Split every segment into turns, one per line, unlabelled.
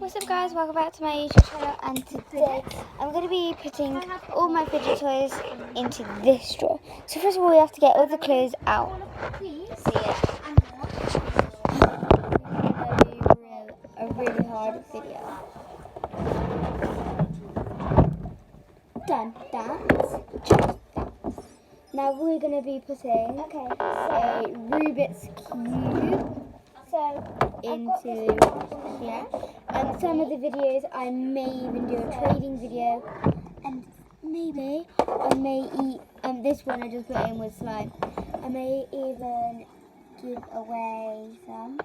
What's up guys, welcome back to my YouTube channel, and today I'm going to be putting all my fidget toys into this drawer. So first of all we have to get all the clothes out. So yeah, a really hard video. Done that. Now we're going to be putting a Rubik's Cube into here. And some of the videos I may even do a trading video, and maybe I may eat this one I just put in with slime. I may even give away some.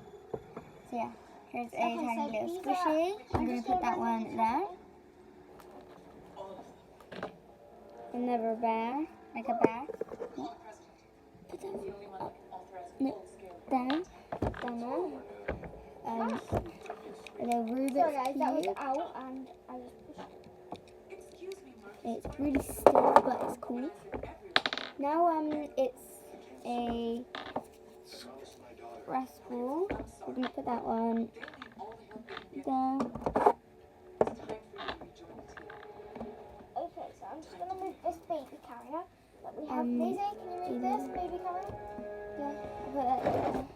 So yeah, here's a tiny little squishy. I'm going to put that one there. Another bear, like a bear. Put that one up. No, down there. And then Rubik's Cube. That was out and I just pushed it. It's really stiff, but it's cool. Now it's a stress ball. We're gonna put that one down. Okay, so I'm just gonna move this baby carrier that we have. Daisy, can you move this baby carrier? Yeah, I'll put that down.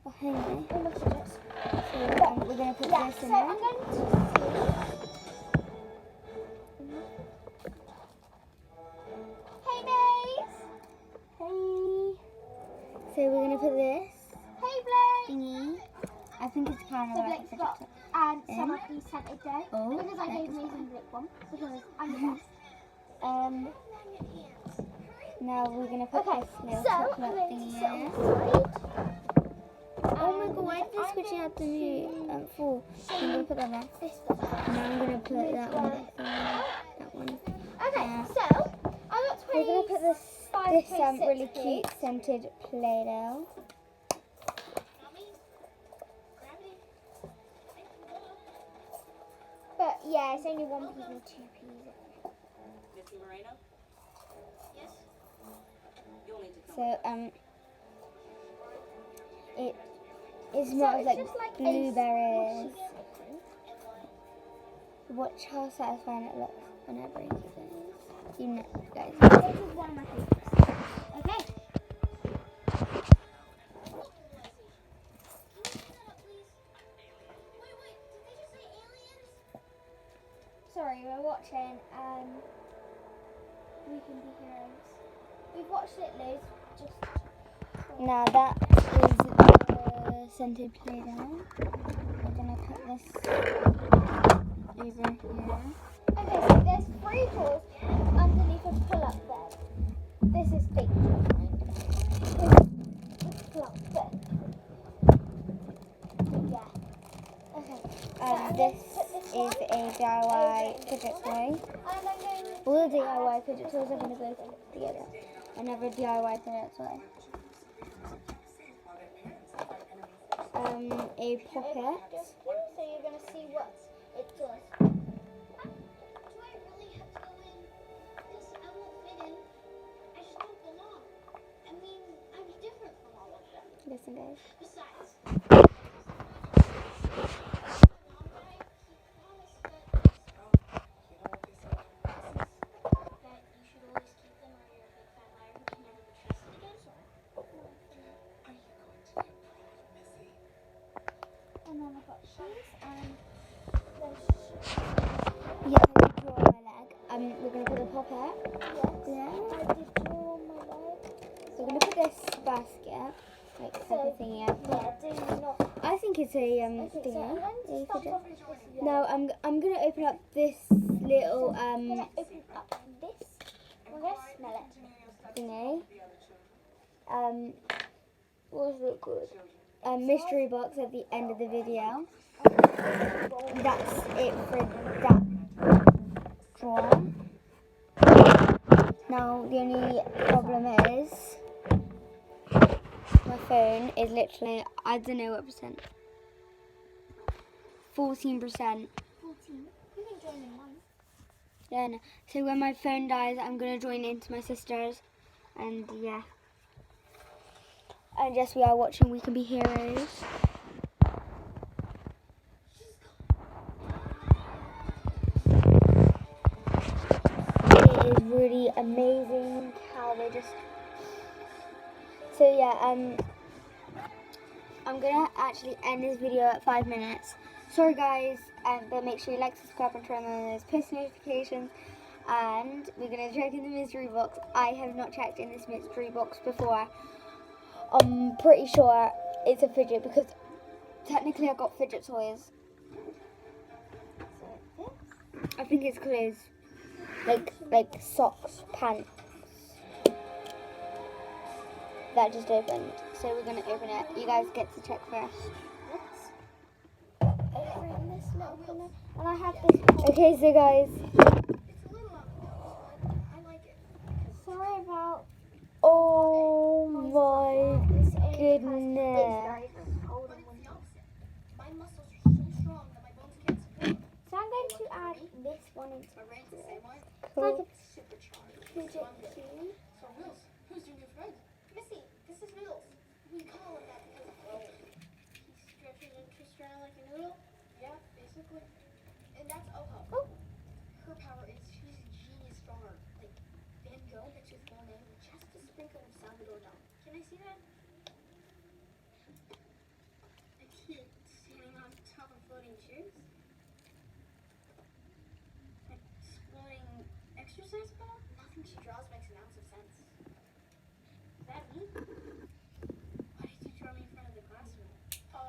Behind me. So we're going to put this in there. Hey, Maze! Hey! So we're going to put this thingy. I think it's kind of like a fidget toy. And some of these scented day. Because I gave Maze and Blake one. Because I'm the best. Now we're going to put this little chocolate thingy in. Oh my god, why did this switching out to me full? I'm going to put that there. Now I'm going to put that one. That one. Okay, so I got 20. We're going to put this really cute scented Play-Doh. But yeah, it's only 1 piece and 2 pieces. So it smells like blueberries. Watch how satisfying it looks when I break it. You know, guys. This is one of my favorites. Okay. Sorry, we're watching. We Can Be Heroes. We've watched it loads. Now that is the scented Play-Doh. We're going to put this over here. Okay, so there's 3 drawers underneath a pull-up bed. This is big drawer, right? Pull-up bed. Yeah. Okay. This is a DIY fidget toy. All the DIY fidget toys are going to go together. Another DIY fidget toy. A pocket. So you're going to see what it does. Do I really have to go in? Because I won't fit in. I just don't belong. I mean, I'm different from all of them. Listen, guys. Besides. And then I've got shoes and there's shoes. Yeah, I did draw on my leg. We're going to put the pocket. Yes. Yeah. I did draw on my leg. So we're going to put this basket, like everything here. Yeah, do not. I think it's a thingy. So now I'm going to open up this little open up this. We're going to smell it. Thingy. What's it called? Mystery box at the end of the video. That's it for that drawer. Now the only problem is my phone is literally, I don't know what percent. 14%. 14? You can join in one. Yeah, no. So when my phone dies, I'm going to join into my sister's. And yeah. And yes, we are watching We Can Be Heroes. really amazing how they just... So yeah, I'm gonna actually end this video at 5 minutes. Sorry guys, but make sure you like, subscribe, and turn on those post notifications. And we're gonna check in the mystery box. I have not checked in this mystery box before. I'm pretty sure it's a fidget because technically I got fidget toys. I think it's clothes, like socks, pants. That just opened, so we're gonna open it. You guys get to check first. Open this little corner, and I have this. Okay, so guys. Sorry about. Oh my goodness. So I'm going to add this one into it. Cool. Fidget cube.
Who's your new friend? Missy, this is Noodles. We call him that because he stretches and twists around like a noodle. Yeah, basically. And that's Oho. Oh. Her power is she's a genius drawer. Like Van Gogh, that's his full name. Just a sprinkle of Salvador Dali. Can I see that? A kid standing on top of floating shoes? Like exploding exercise ball? Nothing she draws makes an ounce of sense. Is that me? Why did you draw me in front of the classroom?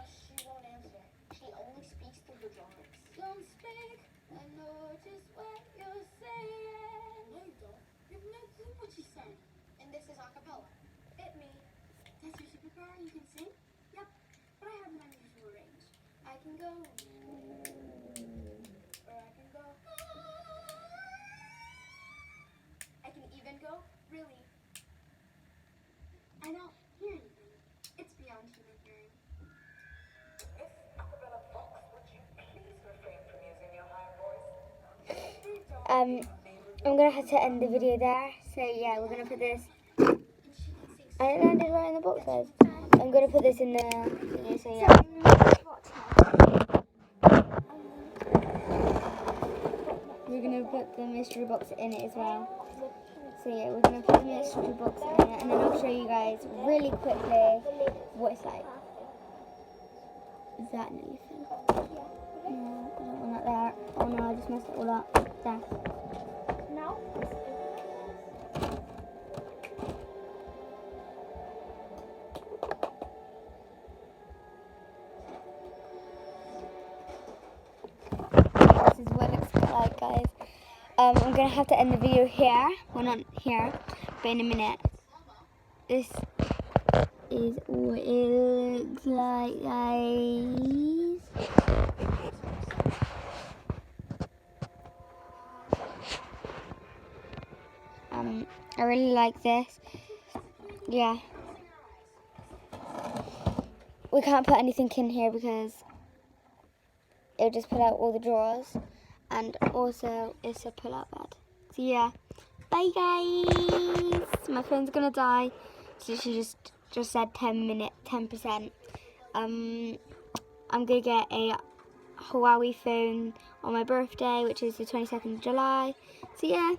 She won't answer. She only speaks through her drawings. Don't speak. I know just what you're saying. No, you don't. You have no clue what she's saying. And this is a cappella. Hit me. That's your superpower? You can sing? Yep. But I have an unusual range. I can go. Or I can go. I can even go. Really. I don't hear anything. It's beyond human hearing.
Miss Arabella Fox, would you please refrain from using your high voice?
I'm gonna have to end the video there. So yeah, we're gonna put this. I landed right in the box, guys. I'm gonna put this in the video. So yeah. We're gonna put the mystery box in it as well. So yeah, we're going to put the mystery box in it, and then I'll show you guys really quickly what it's like. Is that nearly filled? No, I don't want that there. Oh no, I just messed it all up. There. Now? This is what it looks like, guys. I'm going to have to end the video here. Well, not here, but in a minute. This is what it looks like, guys. I really like this. Yeah. We can't put anything in here because it'll just pull out all the drawers. And also, it's a pull-out bed. So yeah, bye guys. My phone's gonna die. So she just said 10%. I'm gonna get a Huawei phone on my birthday, which is the 22nd of July. So yeah.